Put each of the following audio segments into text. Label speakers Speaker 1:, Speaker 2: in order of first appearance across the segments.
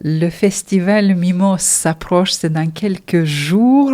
Speaker 1: Le festival Mimos s'approche, c'est dans quelques jours.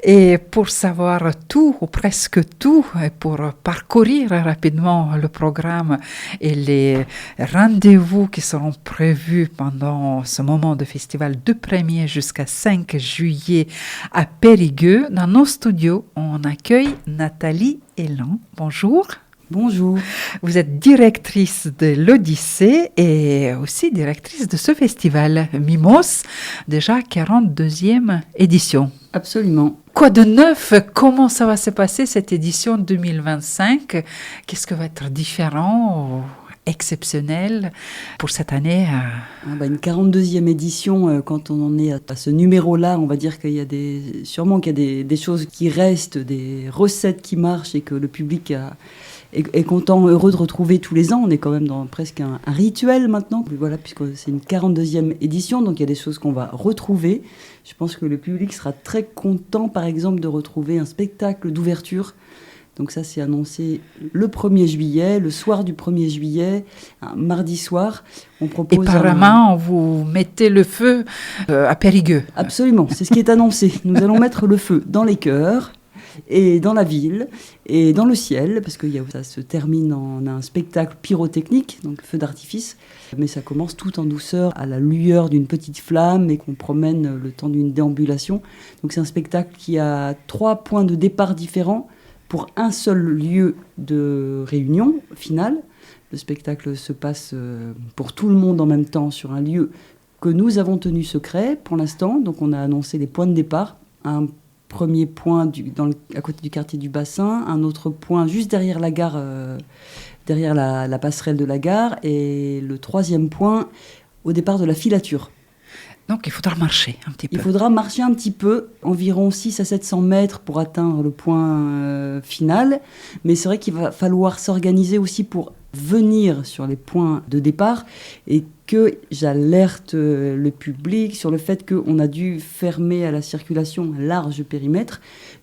Speaker 1: Et pour savoir tout, ou presque tout, et pour parcourir rapidement le programme et les rendez-vous qui seront prévus pendant ce moment de festival du 1er jusqu'à 5 juillet à Périgueux, dans nos studios, on accueille Nathalie Elan. Bonjour.
Speaker 2: Bonjour.
Speaker 1: Vous êtes directrice de l'Odyssée et aussi directrice de ce festival Mimos, déjà 42e édition.
Speaker 2: Absolument.
Speaker 1: Quoi de neuf? Comment ça va se passer cette édition 2025? Qu'est-ce qui va être différent ou exceptionnel pour cette année?
Speaker 2: Une 42e édition, quand on en est à ce numéro-là, on va dire qu'il y a sûrement qu'il y a des choses qui restent, des recettes qui marchent et que le public est content, heureux de retrouver tous les ans. On est quand même dans presque un rituel maintenant, voilà, puisque c'est une 42e édition, donc il y a des choses qu'on va retrouver. Je pense que le public sera très content, par exemple, de retrouver un spectacle d'ouverture. Donc ça, c'est annoncé le 1er juillet, le soir du 1er juillet, un mardi soir. On propose
Speaker 1: apparemment, vous mettez le feu à Périgueux.
Speaker 2: Absolument, c'est ce qui est annoncé. Nous allons mettre le feu dans les chœurs, et dans la ville, et dans le ciel, parce que ça se termine en un spectacle pyrotechnique, donc feu d'artifice, mais ça commence tout en douceur, à la lueur d'une petite flamme, et qu'on promène le temps d'une déambulation. Donc c'est un spectacle qui a 3 points de départ différents, pour un seul lieu de réunion finale. Le spectacle se passe pour tout le monde en même temps, sur un lieu que nous avons tenu secret pour l'instant, donc on a annoncé les points de départ, un premier point à côté du quartier du Bassin, un autre point juste derrière la gare, derrière la passerelle de la gare, et le 3e point au départ de la filature.
Speaker 1: Donc il faudra marcher un petit peu.
Speaker 2: Il faudra marcher un petit peu, environ 600 à 700 mètres pour atteindre le point final, mais c'est vrai qu'il va falloir s'organiser aussi pour venir sur les points de départ, et que j'alerte le public sur le fait qu'on a dû fermer à la circulation un large périmètre.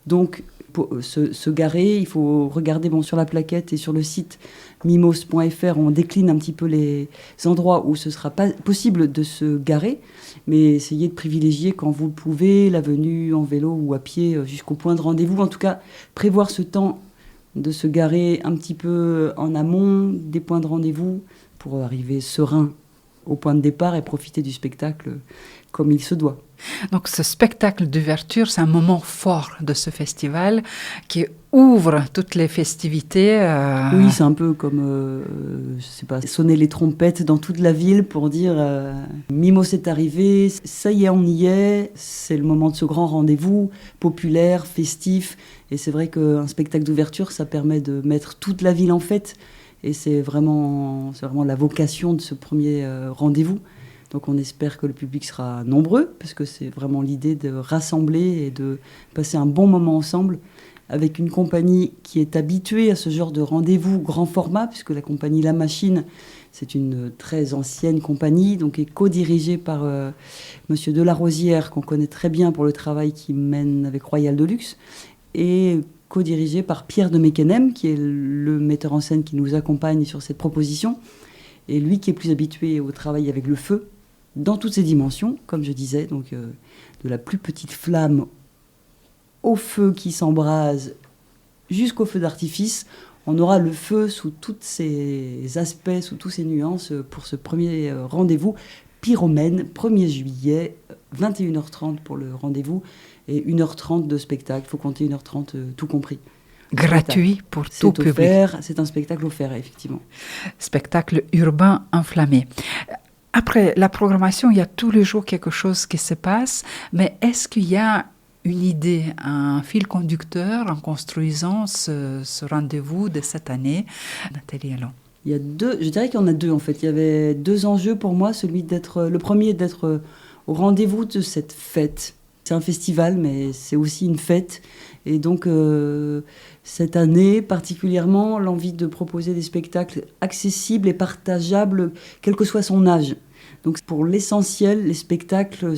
Speaker 2: Donc pour se garer, il faut regarder sur la plaquette et sur le site mimos.fr, on décline un petit peu les endroits où ce sera pas possible de se garer, mais essayez de privilégier quand vous le pouvez la venue en vélo ou à pied jusqu'au point de rendez-vous. En tout cas, prévoir ce temps de se garer un petit peu en amont des points de rendez-vous pour arriver serein au point de départ et profiter du spectacle comme il se doit.
Speaker 1: Donc ce spectacle d'ouverture, c'est un moment fort de ce festival qui ouvre toutes les festivités.
Speaker 2: Oui, c'est un peu comme, sonner les trompettes dans toute la ville pour dire Mimos est arrivé, ça y est, on y est, c'est le moment de ce grand rendez-vous populaire, festif. Et c'est vrai qu'un spectacle d'ouverture, ça permet de mettre toute la ville en fête. Et c'est vraiment la vocation de ce premier rendez-vous. Donc on espère que le public sera nombreux, parce que c'est vraiment l'idée de rassembler et de passer un bon moment ensemble avec une compagnie qui est habituée à ce genre de rendez-vous grand format, puisque la compagnie La Machine, c'est une très ancienne compagnie, donc est co-dirigée par Monsieur Delarosière, qu'on connaît très bien pour le travail qu'il mène avec Royal Deluxe, et co-dirigée par Pierre de Meckenem, qui est le metteur en scène qui nous accompagne sur cette proposition, et lui qui est plus habitué au travail avec le feu, dans toutes ses dimensions, comme je disais, donc de la plus petite flamme au feu qui s'embrase jusqu'au feu d'artifice. On aura le feu sous tous ses aspects, sous toutes ses nuances pour ce premier rendez-vous pyromène, 1er juillet, 21h30 pour le rendez-vous et 1h30 de spectacle. Il faut compter 1h30 tout compris.
Speaker 1: Gratuit pour tout public.
Speaker 2: C'est un spectacle offert, effectivement.
Speaker 1: Spectacle urbain enflammé. Après la programmation, il y a tous les jours quelque chose qui se passe, mais est-ce qu'il y a une idée, un fil conducteur en construisant ce rendez-vous de cette année, Nathalie Elan?
Speaker 2: Je dirais qu'il y en a 2 en fait. Il y avait 2 enjeux pour moi. Le premier d'être au rendez-vous de cette fête. C'est un festival, mais c'est aussi une fête. Et donc, cette année, particulièrement, l'envie de proposer des spectacles accessibles et partageables, quel que soit son âge. Donc pour l'essentiel, les spectacles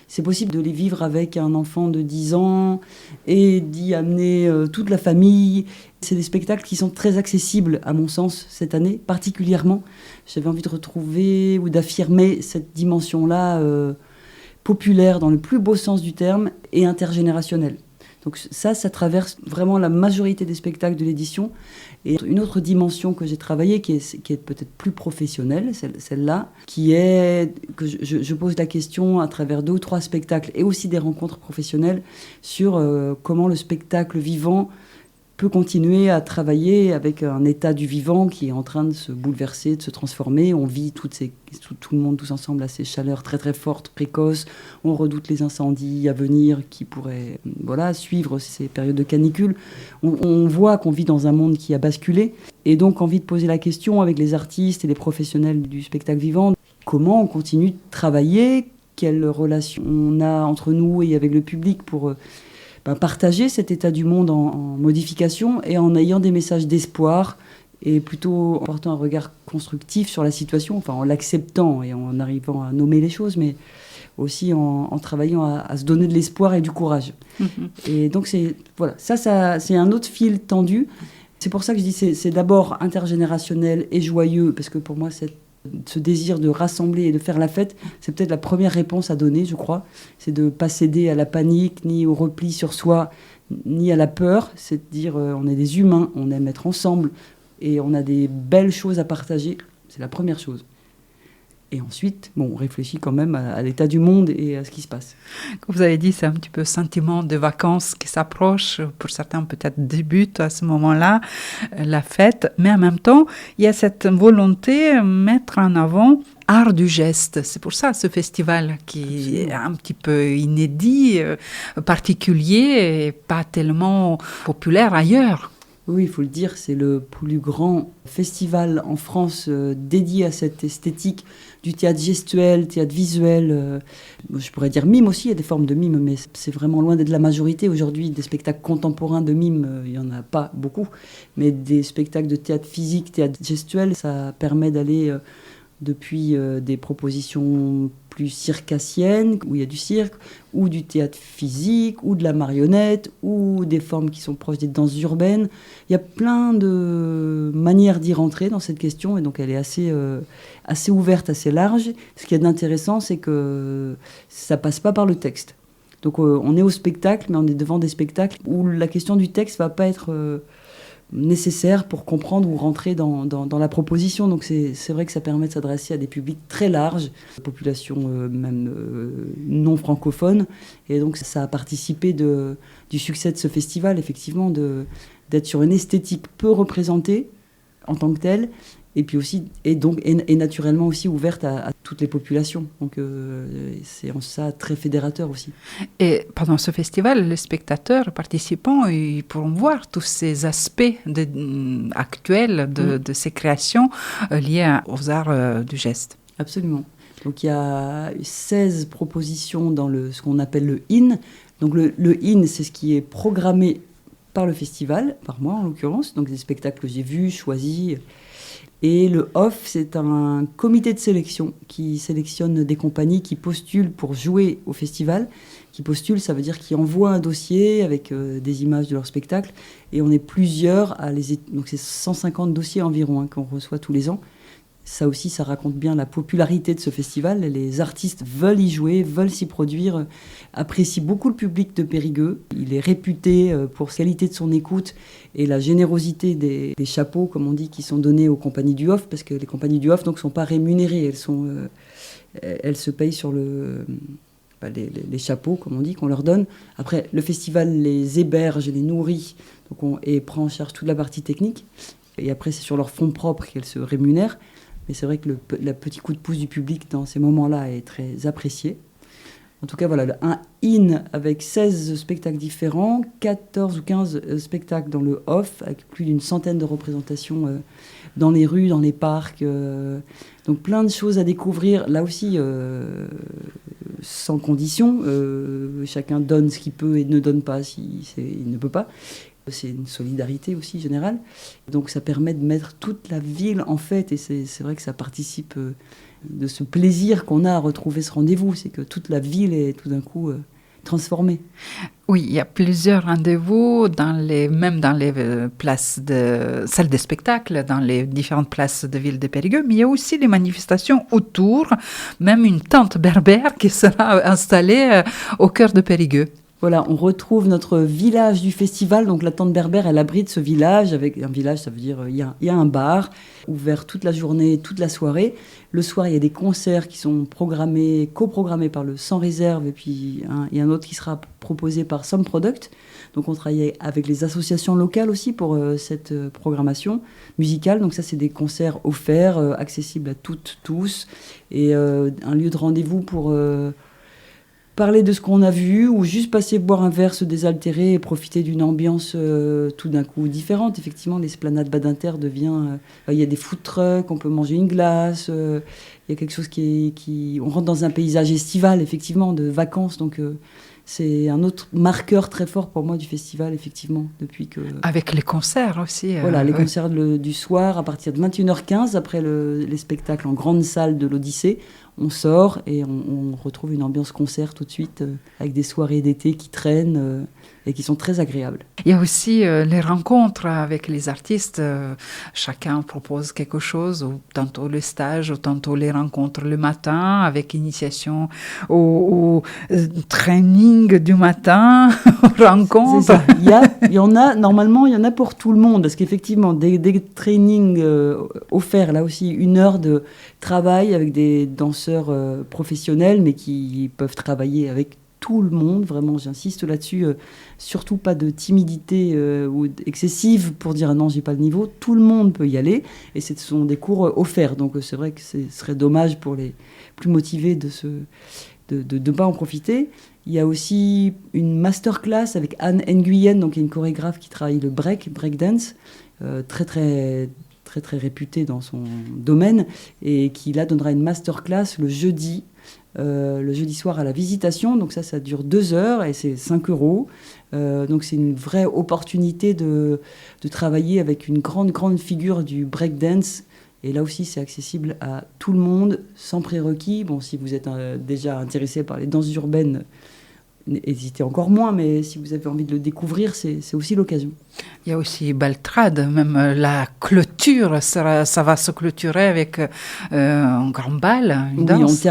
Speaker 2: c'est possible de les vivre avec un enfant de 10 ans et d'y amener toute la famille C'est des spectacles qui sont très accessibles, à mon sens, cette année, particulièrement. J'avais envie de retrouver ou d'affirmer cette dimension-là populaire dans le plus beau sens du terme et intergénérationnelle. Donc ça traverse vraiment la majorité des spectacles de l'édition. Et une autre dimension que j'ai travaillée, qui est peut-être plus professionnelle, celle-là, qui est que je pose la question à travers 2 ou 3 spectacles et aussi des rencontres professionnelles sur comment le spectacle vivant peut continuer à travailler avec un état du vivant qui est en train de se bouleverser, de se transformer. On vit tout le monde tous ensemble à ces chaleurs très très fortes, précoces. On redoute les incendies à venir qui pourraient suivre ces périodes de canicule. On voit qu'on vit dans un monde qui a basculé et donc envie de poser la question avec les artistes et les professionnels du spectacle vivant. Comment on continue de travailler? Quelle relation on a entre nous et avec le public pour partager cet état du monde en modification et en ayant des messages d'espoir et plutôt en portant un regard constructif sur la situation, enfin en l'acceptant et en arrivant à nommer les choses, mais aussi en travaillant à se donner de l'espoir et du courage. Et donc c'est un autre fil tendu. C'est pour ça que je dis c'est d'abord intergénérationnel et joyeux, parce que pour moi ce désir de rassembler et de faire la fête, c'est peut-être la première réponse à donner, je crois. C'est de ne pas céder à la panique, ni au repli sur soi, ni à la peur. C'est de dire on est des humains, on aime être ensemble et on a des belles choses à partager. C'est la première chose. Et ensuite, on réfléchit quand même à l'état du monde et à ce qui se passe.
Speaker 1: Comme vous avez dit, c'est un petit peu sentiment de vacances qui s'approche. Pour certains, peut-être débutent à ce moment-là la fête. Mais en même temps, il y a cette volonté de mettre en avant art du geste. C'est pour ça ce festival qui est un petit peu inédit, particulier et pas tellement populaire ailleurs.
Speaker 2: Oui, il faut le dire, c'est le plus grand festival en France dédié à cette esthétique du théâtre gestuel, théâtre visuel. Je pourrais dire mime aussi, il y a des formes de mime, mais c'est vraiment loin d'être la majorité. Aujourd'hui, des spectacles contemporains de mime, il n'y en a pas beaucoup. Mais des spectacles de théâtre physique, théâtre gestuel, ça permet d'aller depuis des propositions plus circassiennes, où il y a du cirque, ou du théâtre physique, ou de la marionnette, ou des formes qui sont proches des danses urbaines. Il y a plein de manières d'y rentrer dans cette question, et donc elle est assez ouverte, assez large. Ce qui est intéressant, c'est que ça passe pas par le texte. Donc on est au spectacle, mais on est devant des spectacles où la question du texte va pas être nécessaire pour comprendre ou rentrer dans la proposition. Donc c'est vrai que ça permet de s'adresser à des publics très larges, population même non francophone. Et donc ça a participé du succès de ce festival, effectivement, d'être sur une esthétique peu représentée en tant que telle, et puis aussi et naturellement aussi ouverte à toutes les populations. Donc c'est en ça très fédérateur aussi.
Speaker 1: Et pendant ce festival, les spectateurs participants, ils pourront voir tous ces aspects actuels de ces créations liées aux arts du geste.
Speaker 2: Absolument. Donc il y a 16 propositions dans ce qu'on appelle le IN. Donc le IN, c'est ce qui est programmé par le festival, par moi en l'occurrence, donc des spectacles que j'ai vus, choisis. Et le OFF, c'est un comité de sélection qui sélectionne des compagnies qui postulent pour jouer au festival. Qui postulent, ça veut dire qu'ils envoient un dossier avec des images de leur spectacle. Et on est plusieurs donc c'est 150 dossiers environ qu'on reçoit tous les ans. Ça aussi, ça raconte bien la popularité de ce festival. Les artistes veulent y jouer, veulent s'y produire, apprécient beaucoup le public de Périgueux. Il est réputé pour la qualité de son écoute et la générosité des chapeaux, comme on dit, qui sont donnés aux compagnies du OFF, parce que les compagnies du OFF ne sont pas rémunérées. Elles se payent sur les chapeaux, comme on dit, qu'on leur donne. Après, le festival les héberge, les nourrit, et prend en charge toute la partie technique. Et après, c'est sur leurs fonds propres qu'elles se rémunèrent. Mais c'est vrai que le petit coup de pouce du public dans ces moments-là est très apprécié. En tout cas, voilà, un IN avec 16 spectacles différents, 14 ou 15 spectacles dans le OFF, avec plus d'une centaine de représentations dans les rues, dans les parcs. Donc plein de choses à découvrir, là aussi, sans condition. Chacun donne ce qu'il peut et ne donne pas s'il ne peut pas. C'est une solidarité aussi générale. Donc ça permet de mettre toute la ville en fête, et c'est vrai que ça participe de ce plaisir qu'on a à retrouver ce rendez-vous. C'est que toute la ville est tout d'un coup transformé.
Speaker 1: Oui, il y a plusieurs rendez-vous même dans les salles de spectacle, dans les différentes places de ville de Périgueux, mais il y a aussi des manifestations autour, même une tente berbère qui sera installée au cœur de Périgueux.
Speaker 2: Voilà, on retrouve notre village du festival. Donc la tente berbère, elle abrite ce village. Avec un village, ça veut dire il y a un bar ouvert toute la journée, toute la soirée. Le soir, il y a des concerts qui sont coprogrammés par le Sans Réserve. Et puis il y a un autre qui sera proposé par Some Product. Donc on travaille avec les associations locales aussi pour cette programmation musicale. Donc ça, c'est des concerts offerts, accessibles à toutes, tous. Et un lieu de rendez-vous pour... parler de ce qu'on a vu ou juste passer boire un verre, se désaltérer et profiter d'une ambiance tout d'un coup différente. Effectivement, l'esplanade Badinter devient... il y a des food trucks, on peut manger une glace, il y a quelque chose qui... On rentre dans un paysage estival, effectivement, de vacances. Donc c'est un autre marqueur très fort pour moi du festival, effectivement, depuis que...
Speaker 1: Avec les concerts aussi.
Speaker 2: Voilà, les concerts du soir à partir de 21h15, après les spectacles en grande salle de l'Odyssée. On sort et on retrouve une ambiance concert tout de suite, avec des soirées d'été qui traînent et qui sont très agréables.
Speaker 1: Il y a aussi les rencontres avec les artistes. Chacun propose quelque chose, ou tantôt le stage, ou tantôt les rencontres le matin, avec initiation au training du matin, aux rencontres.
Speaker 2: C'est ça. Normalement, il y en a pour tout le monde, parce qu'effectivement, des trainings offerts, là aussi, 1 heure de travail avec des danseurs professionnels, mais qui peuvent travailler avec tout le monde, vraiment, j'insiste là-dessus, surtout pas de timidité ou excessive pour dire non, j'ai pas le niveau, tout le monde peut y aller, et ce sont des cours offerts, donc c'est vrai que ce serait dommage pour les plus motivés de pas en profiter. Il y a aussi une masterclass avec Anne Nguyen, donc une chorégraphe qui travaille le breakdance, très très très très réputée dans son domaine, et qui là donnera une masterclass le jeudi soir à la Visitation. Donc ça dure 2 heures et c'est 5 €. Donc c'est une vraie opportunité de travailler avec une grande figure du breakdance. Et là aussi, c'est accessible à tout le monde, sans prérequis. Bon, si vous êtes déjà intéressé par les danses urbaines, n'hésitez encore moins, mais si vous avez envie de le découvrir, c'est aussi l'occasion.
Speaker 1: Il y a aussi Baltrade, même la clôture, ça va se clôturer avec un grand bal, une danse.
Speaker 2: Oui,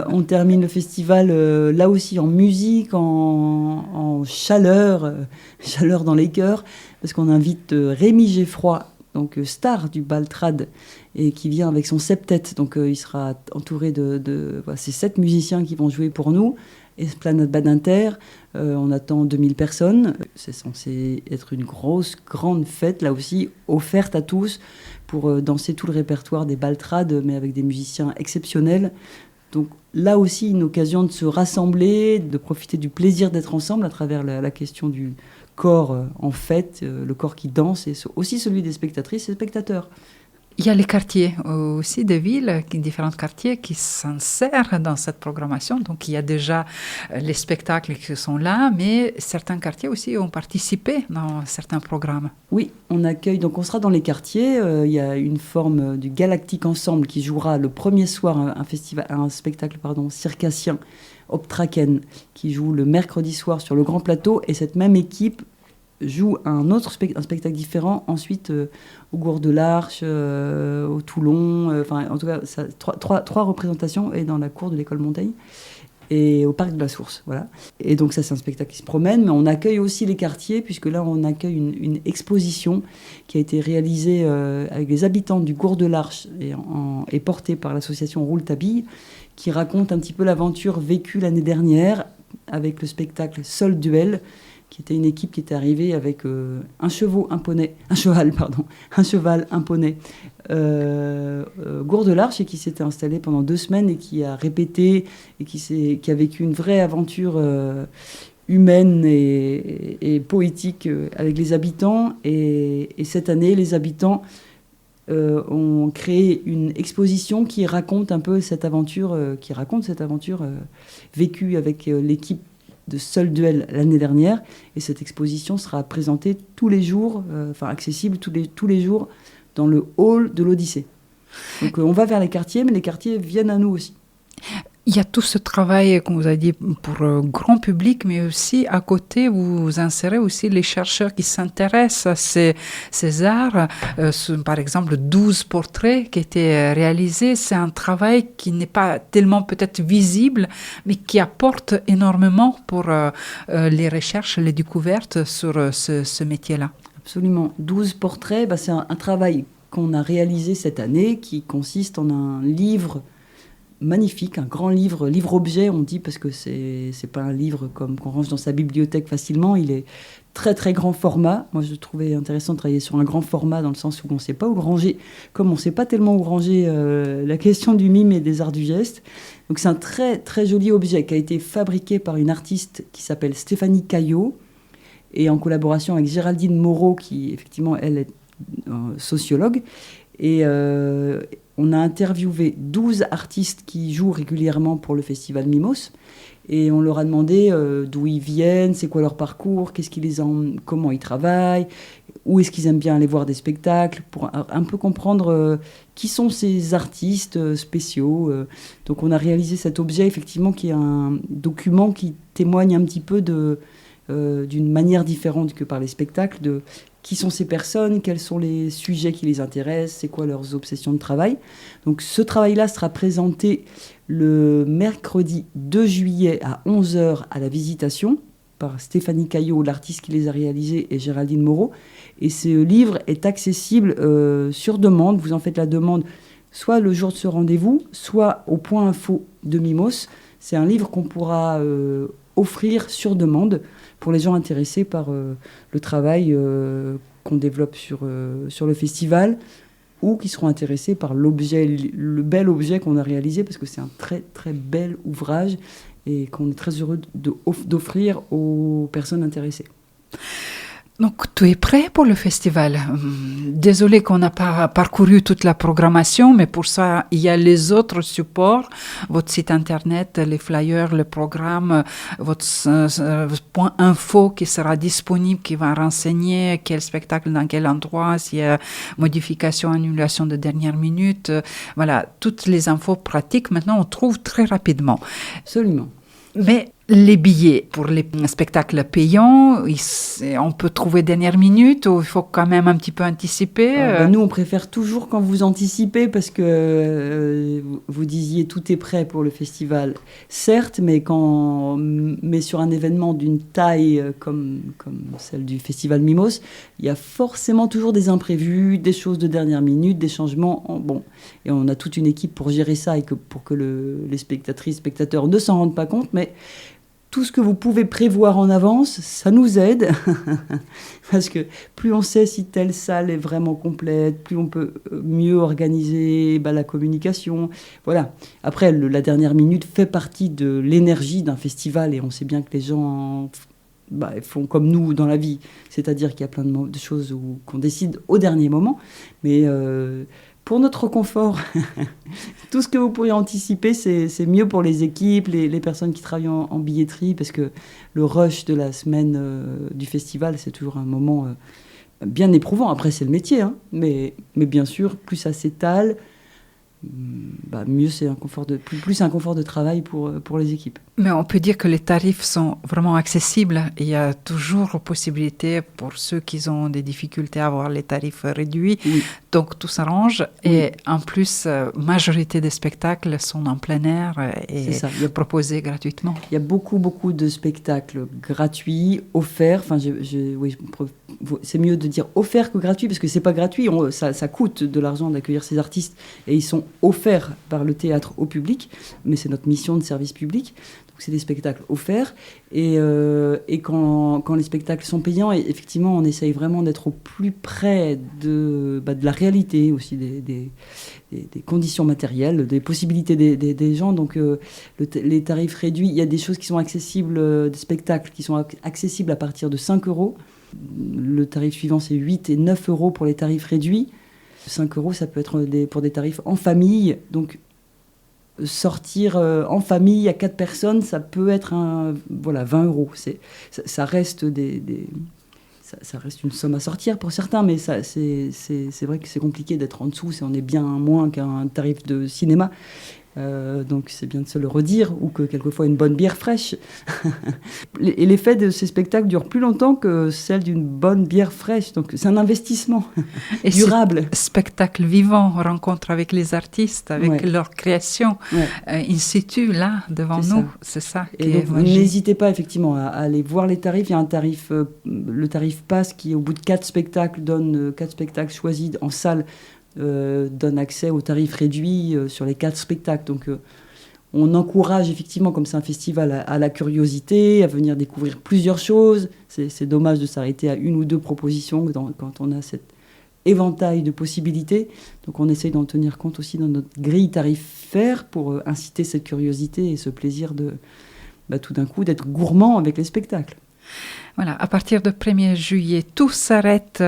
Speaker 2: on termine le festival là aussi en musique, en chaleur, chaleur dans les cœurs, parce qu'on invite Rémi Geffroy, donc star du Baltrade, et qui vient avec son septet. Donc il sera entouré de ces 7 musiciens qui vont jouer pour nous. Esplanade Badinter, on attend 2000 personnes. C'est censé être une grande fête, là aussi, offerte à tous, pour danser tout le répertoire des Baltrades, mais avec des musiciens exceptionnels. Donc là aussi, une occasion de se rassembler, de profiter du plaisir d'être ensemble à travers la question du corps en fête, le corps qui danse, et aussi celui des spectatrices et spectateurs.
Speaker 1: Il y a les quartiers aussi de villes, différents quartiers qui s'insèrent dans cette programmation. Donc il y a déjà les spectacles qui sont là, mais certains quartiers aussi ont participé dans certains programmes.
Speaker 2: Oui, on accueille, donc on sera dans les quartiers. Il y a une forme du Galactique Ensemble qui jouera le premier soir un spectacle circassien, Optraken, qui joue le mercredi soir sur le Grand Plateau, et cette même équipe joue un spectacle différent ensuite au Gour de l'Arche, au Toulon, en tout cas trois représentations, et dans la cour de l'école Montaigne et au parc de la Source, voilà. Et donc ça, c'est un spectacle qui se promène, mais on accueille aussi les quartiers, puisque là on accueille une exposition qui a été réalisée avec les habitants du Gour de l'Arche et portée par l'association Roule-Tabille, qui raconte un petit peu l'aventure vécue l'année dernière avec le spectacle Seul Duel, qui était une équipe qui était arrivée avec un cheval, un poney, Gour de l'Arche, et qui s'était installé pendant 2 semaines et qui a répété et qui a vécu une vraie aventure humaine et poétique avec les habitants. Et cette année, les habitants ont créé une exposition qui raconte un peu cette aventure, vécue avec l'équipe de Seul Duel l'année dernière, et cette exposition sera présentée tous les jours, accessible tous les jours dans le hall de l'Odyssée. Donc on va vers les quartiers, mais les quartiers viennent à nous aussi.
Speaker 1: Il y a tout ce travail, comme vous avez dit, pour le grand public, mais aussi à côté, vous insérez aussi les chercheurs qui s'intéressent à ces arts. Par exemple, 12 portraits qui étaient réalisés. C'est un travail qui n'est pas tellement peut-être visible, mais qui apporte énormément pour les recherches, les découvertes sur ce métier-là.
Speaker 2: Absolument. 12 portraits, c'est un travail qu'on a réalisé cette année qui consiste en un livre magnifique, un grand livre-objet, on dit, parce que c'est pas un livre comme qu'on range dans sa bibliothèque facilement. Il est très très grand format. Moi, je trouvais intéressant de travailler sur un grand format dans le sens où on ne sait pas où le ranger, comme on ne sait pas tellement où ranger la question du mime et des arts du geste. Donc c'est un très très joli objet qui a été fabriqué par une artiste qui s'appelle Stéphanie Caillot et en collaboration avec Géraldine Moreau, qui effectivement elle est sociologue. Et on a interviewé 12 artistes qui jouent régulièrement pour le festival Mimos. Et on leur a demandé d'où ils viennent, c'est quoi leur parcours, comment ils travaillent, où est-ce qu'ils aiment bien aller voir des spectacles, pour un peu comprendre qui sont ces artistes spéciaux. Donc on a réalisé cet objet, effectivement, qui est un document qui témoigne un petit peu d'une manière différente que par les spectacles, de qui sont ces personnes, quels sont les sujets qui les intéressent, c'est quoi leurs obsessions de travail. Donc ce travail-là sera présenté le mercredi 2 juillet à 11h à la Visitation par Stéphanie Caillot, l'artiste qui les a réalisés, et Géraldine Moreau. Et ce livre est accessible sur demande. Vous en faites la demande soit le jour de ce rendez-vous, soit au point info de Mimos. C'est un livre qu'on pourra offrir sur demande pour les gens intéressés par le travail qu'on développe sur le festival, ou qui seront intéressés par le bel objet qu'on a réalisé, parce que c'est un très très bel ouvrage et qu'on est très heureux d'offrir aux personnes intéressées.
Speaker 1: Donc, tu es prêt pour le festival. Désolé qu'on n'a pas parcouru toute la programmation, mais pour ça, il y a les autres supports, votre site internet, les flyers, le programme, votre point info qui sera disponible, qui va renseigner quel spectacle, dans quel endroit, s'il y a modification, annulation de dernière minute. Voilà, toutes les infos pratiques, maintenant, on trouve très rapidement.
Speaker 2: Absolument.
Speaker 1: Mais les billets pour les spectacles payants, on peut trouver dernière minute ou il faut quand même un petit peu anticiper
Speaker 2: Nous, on préfère toujours quand vous anticipez, parce que vous disiez tout est prêt pour le festival. Certes, mais sur un événement d'une taille comme celle du festival Mimos, il y a forcément toujours des imprévus, des choses de dernière minute, des changements. Et on a toute une équipe pour gérer ça et pour que les spectateurs ne s'en rendent pas compte, mais tout ce que vous pouvez prévoir en avance, ça nous aide, parce que plus on sait si telle salle est vraiment complète, plus on peut mieux organiser la communication. Voilà. Après, la dernière minute fait partie de l'énergie d'un festival, et on sait bien que les gens font comme nous dans la vie, c'est-à-dire qu'il y a plein de choses qu'on décide au dernier moment, mais pour notre confort, tout ce que vous pourriez anticiper, c'est mieux pour les équipes, les personnes qui travaillent en billetterie, parce que le rush de la semaine du festival, c'est toujours un moment bien éprouvant. Après, c'est le métier, hein, mais bien sûr, plus ça s'étale, mieux c'est plus un confort de travail pour les équipes.
Speaker 1: Mais on peut dire que les tarifs sont vraiment accessibles. Il y a toujours possibilité pour ceux qui ont des difficultés à avoir les tarifs réduits. Oui. Donc tout s'arrange. Oui. Et en plus, majorité des spectacles sont en plein air et proposés gratuitement.
Speaker 2: Il y a beaucoup, beaucoup de spectacles gratuits, offerts. Enfin, c'est mieux de dire offerts que gratuits, parce que c'est pas gratuit. Ça coûte de l'argent d'accueillir ces artistes, et ils sont offerts par le théâtre au public. Mais c'est notre mission de service public. C'est des spectacles offerts, et quand les spectacles sont payants, effectivement, on essaye vraiment d'être au plus près de la réalité aussi, des conditions matérielles, des possibilités des gens. Donc les tarifs réduits, il y a des choses qui sont accessibles, des spectacles qui sont accessibles à partir de 5 €. Le tarif suivant, c'est 8 et 9 € pour les tarifs réduits. 5 €, ça peut être pour des tarifs en famille, donc sortir en famille à 4 personnes, ça peut être 20 €. Ça reste ça reste une somme à sortir pour certains, mais c'est vrai que c'est compliqué d'être en dessous, on est bien moins qu'un tarif de cinéma. Donc c'est bien de se le redire, ou que quelquefois une bonne bière fraîche. Et l'effet de ces spectacles dure plus longtemps que celle d'une bonne bière fraîche. Donc c'est un investissement durable.
Speaker 1: Spectacle vivant, rencontre avec les artistes, avec
Speaker 2: Ouais.
Speaker 1: leur création,
Speaker 2: Ouais.
Speaker 1: in situ, là, devant
Speaker 2: C'est
Speaker 1: nous.
Speaker 2: ça.
Speaker 1: C'est ça qui
Speaker 2: Et
Speaker 1: est
Speaker 2: donc
Speaker 1: magique.
Speaker 2: n'hésitez pas effectivement à aller voir les tarifs. Il y a un tarif, le tarif passe qui au bout de 4 spectacles donne 4 spectacles choisis en salle, donne accès au tarif réduit sur les 4 spectacles. Donc on encourage effectivement, comme c'est un festival, à la curiosité, à venir découvrir plusieurs choses. C'est dommage de s'arrêter à une ou deux propositions quand on a cet éventail de possibilités. Donc on essaye d'en tenir compte aussi dans notre grille tarifaire pour inciter cette curiosité et ce plaisir de tout d'un coup d'être gourmand avec les spectacles.
Speaker 1: Voilà, à partir du 1er juillet, tout s'arrête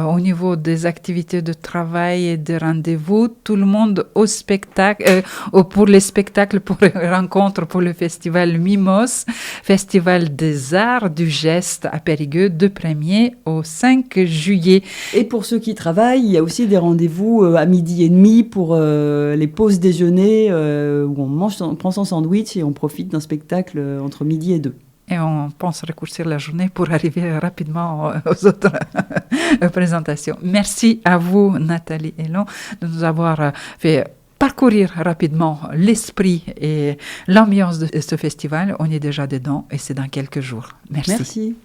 Speaker 1: au niveau des activités de travail et des rendez-vous. Tout le monde au spectacle, pour les spectacles, pour les rencontres, pour le festival Mimos, Festival des Arts du Geste à Périgueux, du 1er au 5 juillet.
Speaker 2: Et pour ceux qui travaillent, il y a aussi des rendez-vous à 12h30 pour les pauses déjeuner où on prend son sandwich et on profite d'un spectacle entre midi et 2.
Speaker 1: Et on pense raccourcir la journée pour arriver rapidement aux autres présentations. Merci à vous, Nathalie Hellon, de nous avoir fait parcourir rapidement l'esprit et l'ambiance de ce festival. On est déjà dedans et c'est dans quelques jours. Merci.
Speaker 2: Merci.